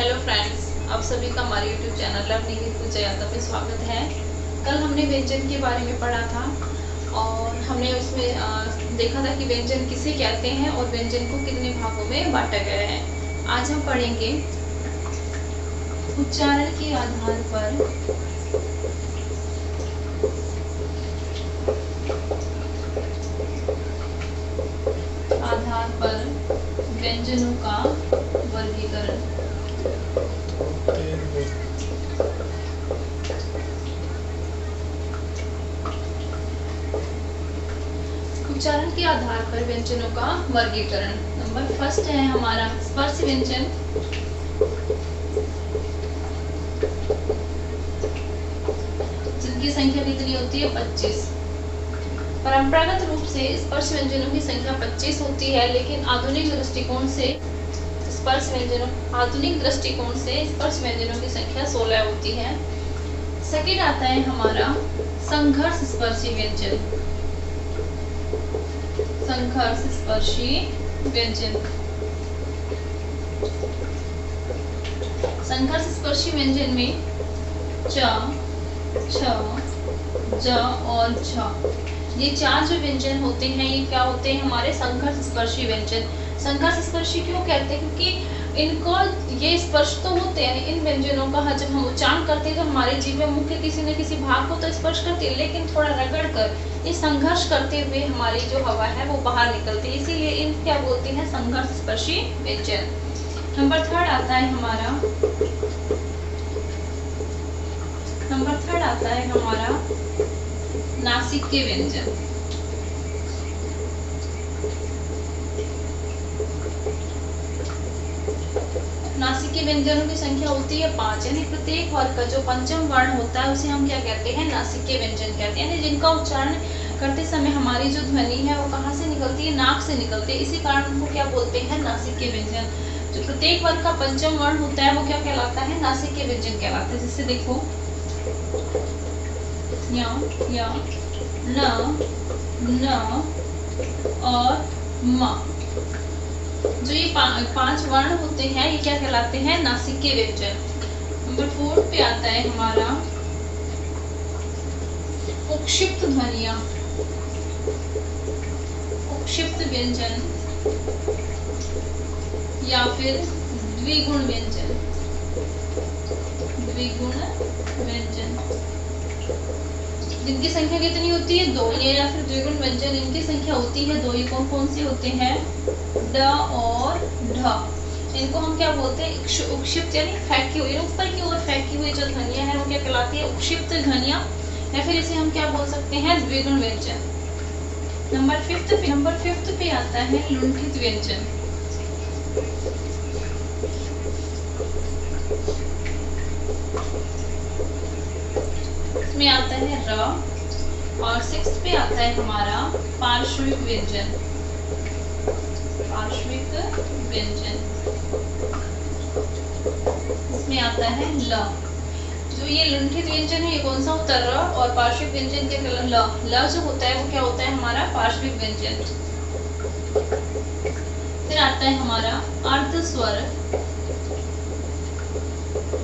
Hello friends, आप सभी का हमारे यूट्यूब चैनल लर्निंग विद पूजा यादव में स्वागत है। कल हमने व्यंजन के बारे में पढ़ा था और हमने उसमें देखा था कि व्यंजन किसे कहते हैं और व्यंजन को कितने भागों में बांटा गया है। आज हम पढ़ेंगे उच्चारण के आधार पर व्यंजनों का वर्गीकरण। उच्चारण के आधार पर व्यंजनों का वर्गीकरण। नंबर फर्स्ट है हमारा स्पर्श व्यंजन। जिनकी संख्या कितनी होती है? 25। परंपरागत रूप से स्पर्श व्यंजनों की संख्या 25 होती है, लेकिन आधुनिक दृष्टिकोण से स्पर्श व्यंजनों की संख्या 16 होती है। सेकंड आता है हमारा संघर्ष स्पर्शी व्यंजन। संघर्ष स्पर्शी व्यंजन। संघर्ष स्पर्शी व्यंजन में च, छ, ज और झ, ये चार जो व्यंजन होते हैं ये क्या होते हैं? हमारे संघर्ष स्पर्शी व्यंजन। संघर्ष स्पर्शी क्यों कहते हैं? क्योंकि इनको ये स्पर्श तो होते हैं, इन व्यंजनों का जब हम उच्चारण करते हैं तो हमारे जीभ में मुख्य किसी न किसी भाग को तो स्पर्श करती है, लेकिन थोड़ा रगड़ कर ये संघर्ष करते हुए हमारी जो हवा है वो बाहर निकलती है, इसीलिए इन क्या बोलते हैं? संघर्ष स्पर्शी व्यंजन। नंबर थर्ड आता है हमारा नासिक के व्यंजन। नासिक के व्यंजनों की संख्या होती है 5, यानी प्रत्येक वर्ग का जो पंचम वर्ण होता है उसे हम क्या कहते हैं? नासिक के व्यंजन कहते हैं। यानी जिनका उच्चारण करते समय हमारी जो ध्वनि है वो कहाँ से निकलती है? नाक से निकलती है, इसी कारण उनको क्या बोलते हैं? नासिक के व्यंजन। जो प्रत्येक वर्ग का पंचम वर्ण होता है वो क्या कहलाता है? नासिक के व्यंजन कहलाता है। जैसे देखो या, न, और म, जो ये पांच वर्ण होते हैं ये क्या कहलाते हैं? नासिक के व्यंजन। नंबर 4 पे आता है हमारा उक्षिप्त ध्वनियां। उक्षिप्त व्यंजन या फिर द्विगुण व्यंजन। द्विगुण व्यंजन जिनकी संख्या कितनी होती है? 2, या फिर द्विगुण व्यंजन इनकी संख्या होती है 2। ये कौन कौन से होते हैं? ड और ढ। इनको हम क्या बोलते हैं? उक्षिप्त, यानी फेंकी हुई, ऊपर की ओर फेंकी हुई जो ध्वनियां हैं वो क्या कहलाती है? उक्षिप्त ध्वनियां, या फिर इसे हम क्या बोल सकते हैं? द्विगुण व्यंजन। नंबर 5 पे आता है लुंठित व्यंजन। इसमें आता है र, और 6 पे आता है हमारा पार्श्विक व्यंजन। पार्श्विक व्यंजन इसमें आता है ल। जो ये लुंठित व्यंजन है ये कौन सा होता है? र, और पार्श्विक व्यंजन के ल जो होता है वो क्या होता है? हमारा पार्श्विक व्यंजन। फिर आता है हमारा अर्ध स्वर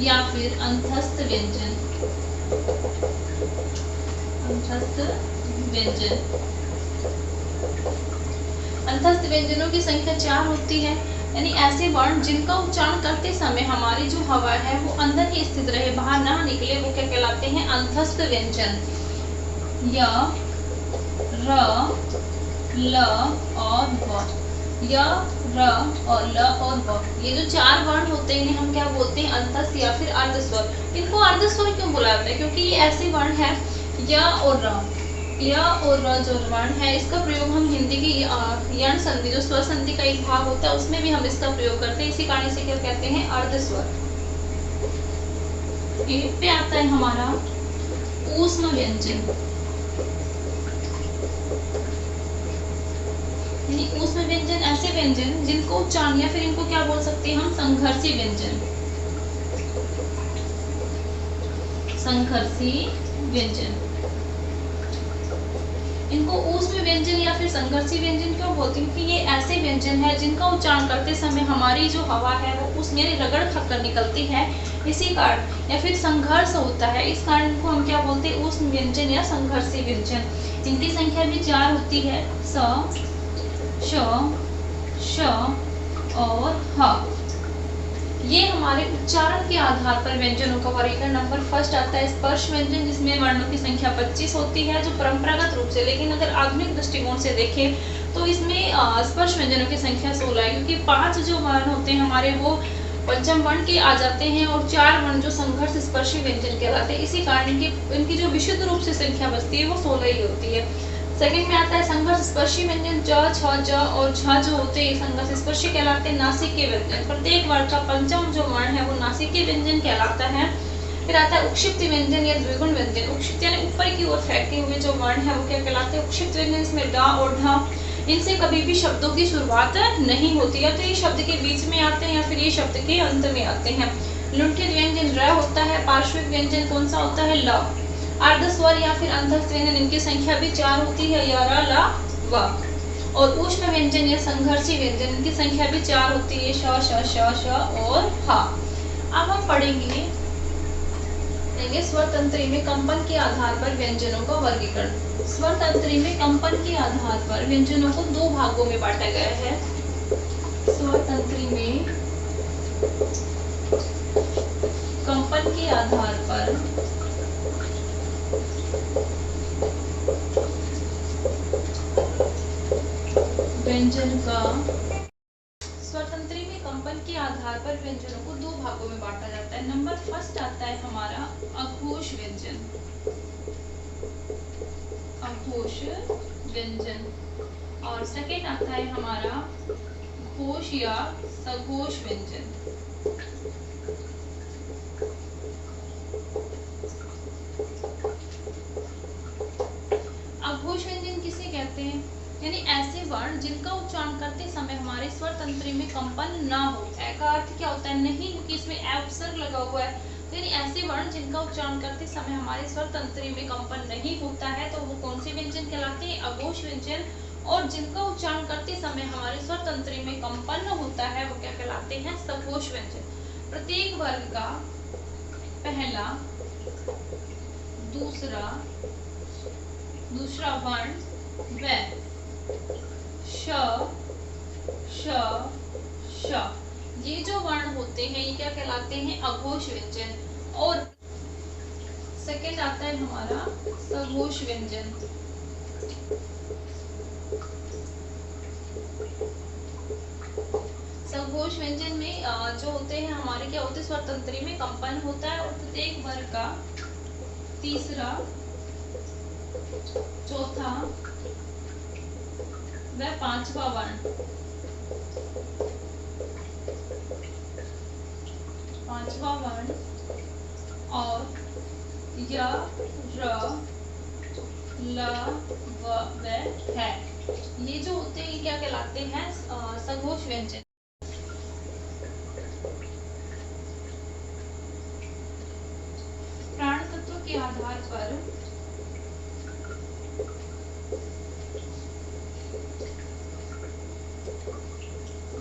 या फिर अंतस्थ व्यंजन। अंतस्थ व्यंजन। अंतस्थ व्यंजनों की संख्या 4 होती है, यानी ऐसे वर्ण जिनका उच्चारण करते समय हमारी जो हवा है वो अंदर ही स्थित रहे, बाहर ना निकले, वो क्या कहलाते हैं? अंतस्थ व्यंजन। य, र, ल और व। य, र और ल और व, ये जो 4 वर्ण होते हैं इन्हें हम क्या बोलते हैं? अंतस्थ या फिर अर्धस्वर। इनको अर्धस्वर क्यों बुलाया जाता है? क्योंकि ये ऐसे वर्ण है य और र। य और र जो वर्ण है इसका प्रयोग हम हिंदी की यण संधि, जो स्वर संधि का एक भाग होता है उसमें भी हम इसका प्रयोग करते हैं, इसी कारण इसे क्या कहते हैं? अर्धस्वर। 8 पे आता है हमारा ऊष्म व्यंजन। ऊष्म व्यंजन ऐसे व्यंजन जिनको उच्चारण या फिर इनको क्या बोल सकते हैं हम? संघर्षी व्यंजन। संघर्षी व्यंजन। इनको ऊष्म व्यंजन या फिर संघर्षी व्यंजन क्यों बोलते हैं? क्योंकि ये ऐसे व्यंजन है जिनका उच्चारण करते समय हमारी जो हवा है वो उस यानी रगड़ खाकर निकलती है, इसी कारण या फिर संघर्ष होता है, इस कारण इनको हम क्या बोलते हैं? ऊष्म व्यंजन या संघर्षी व्यंजन। इनकी संख्या भी 4 होती है, स, श और ह। ये हमारे उच्चारण के आधार पर व्यंजनों का वर्गीकरण। नंबर फर्स्ट आता है स्पर्श व्यंजन, जिसमें वर्णों की संख्या 25 होती है जो परंपरागत रूप से, लेकिन अगर आधुनिक दृष्टिकोण से देखें तो इसमें स्पर्श व्यंजनों की संख्या 16 है, क्योंकि 5 जो वर्ण होते हैं हमारे वो पंचम वर्ण के आ जाते हैं और 4 वर्ण जो संघर्ष स्पर्शी व्यंजन कहलाते हैं, इसी कारण इनकी जो विशुद्ध रूप से संख्या बचती है वो 16 ही होती है। सेकंड में आता है संघर्ष स्पर्शी व्यंजन, ज, छ, ज और झ जो होते हैं संघर्ष स्पर्शी कहलाते हैं नासिकीय व्यंजन। प्रत्येक वर्ण का पंचम जो वर्ण है वो नासिकीय व्यंजन कहलाता है। फिर आता है उक्षिप्त व्यंजन या द्विगुण व्यंजन। उक्षिप्त यानी ऊपर की ओर फेंके हुए जो वर्ण है वो क्या कहलाते हैं? उक्षिप्त व्यंजन। इसमें ड और ढ, इनसे कभी भी शब्दों की शुरुआत नहीं होती, या तो ये शब्द के बीच में आते हैं या फिर ये शब्द के अंत में आते हैं। लुंठित व्यंजन र होता है। पार्श्विक व्यंजन कौन सा होता है? ल। अर्धस्वर या फिर अंतस्थ व्यंजन, इनकी संख्या भी 4 होती है, य, र, ल, व। और ऊष्म व्यंजन या संघर्षी व्यंजन, इनकी संख्या भी 4 होती है, श, श, श, श और ह। अब हम पढ़ेंगे स्वर तंत्री में कंपन के आधार पर व्यंजनों का वर्गीकरण। स्वर तंत्री में कंपन के आधार पर व्यंजनों को 2 भागों में बांटा गया है। स्वर तंत्री में कंपन के आधार पर व्यंजन का स्वतंत्री में कंपन के आधार पर व्यंजनों को 2 भागों में बांटा जाता है। नंबर फर्स्ट आता है हमारा अघोष व्यंजन, अघोष व्यंजन, और सेकंड आता है हमारा घोष या सघोष व्यंजन। अघोष व्यंजन किसे कहते हैं? यानी ऐसे वर्ण जिनका उच्चारण करते समय हमारे स्वर तंत्री में कंपन ना हो। का अर्थ क्या होता है? नहीं, क्योंकि इसमें उपसर्ग लगा हुआ है। तो यानी ऐसे वर्ण जिनका उच्चारण करते समय हमारे स्वर तंत्री में कंपन नहीं होता है तो वो कौन से व्यंजन कहलाते हैं? अघोष व्यंजन। और जिनका उच्चारण करते समय हमारे स्वर तंत्री में कंपन होता है वो क्या कहलाते हैं? सघोष व्यंजन। प्रत्येक वर्ग का पहला, दूसरा वर्ण व श, श, श, ये जो वर्ण होते हैं ये क्या कहलाते हैं? अघोष व्यंजन। और सेकंड आता है हमारा सघोष व्यंजन। सघोष व्यंजन में जो होते हैं हमारे क्या होते हैं? स्वर तंत्री में कंपन होता है और प्रत्येक वर्ग का तीसरा, चौथा व पांचवा वर्ण, और य, र, ल, व है, ये जो होते हैं क्या कहलाते हैं? सघोष व्यंजन। प्राण तत्व के आधार पर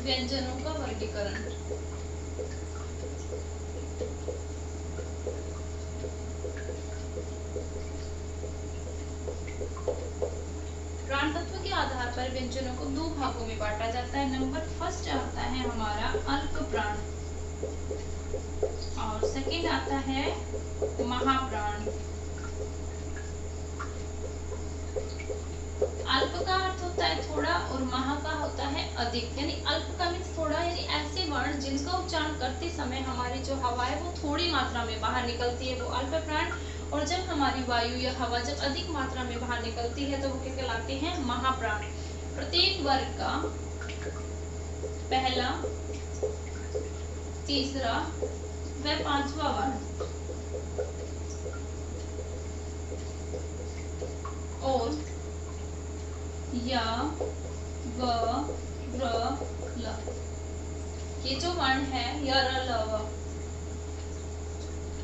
व्यंजनों का वर्गीकरण। प्राण तत्व के आधार पर व्यंजनों को 2 भागों में बांटा जाता है। नंबर फर्स्ट आता है हमारा अल्प प्राण और सेकंड आता है महाप्राण। अल्प का अर्थ होता है थोड़ा और महा का होता है अधिक। यानी अल्प का मीन्स थोड़ा, यानी ऐसे वर्ण जिनका उच्चारण करते समय हमारी जो हवा है वो थोड़ी मात्रा में बाहर निकलती है वो अल्प प्राण। और जब हमारी वायु या हवा जब अधिक मात्रा में बाहर निकलती है तो वो क्या कहलाते हैं? महाप्राण। प्रत्येक वर्ग का पहला, तीसरा व पांचवा वर्ण और या, व, र, ल, ये जो वर्ण है य, र, ल, व,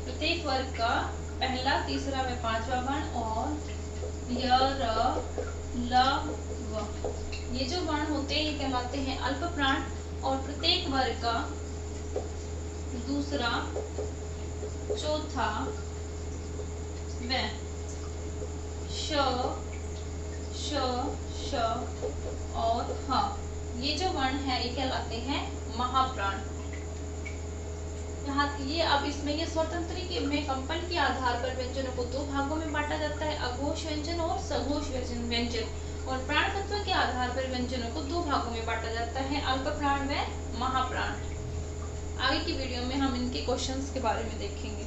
प्रत्येक वर्ग का पहला, तीसरा व पांचवा वर्ण और य, र, ल, व। ये जो वर्ण होते हैं ये कहलाते हैं अल्प प्राण और प्रत्येक वर्ग का दूसरा, चौथा व श, श, श और ह, ये जो वर्ण है ये कहलाते हैं महाप्राण। यहाँ ये अब इसमें ये स्वतंत्र के में कंपन के आधार पर व्यंजनों को दो भागों में बांटा जाता है, अघोष व्यंजन और सघोष व्यंजन। और प्राण तत्व के आधार पर व्यंजनों को दो भागों में बांटा जाता है, अल्प प्राण व महाप्राण। आगे की वीडियो में हम इनके क्वेश्चंस के बारे में देखेंगे।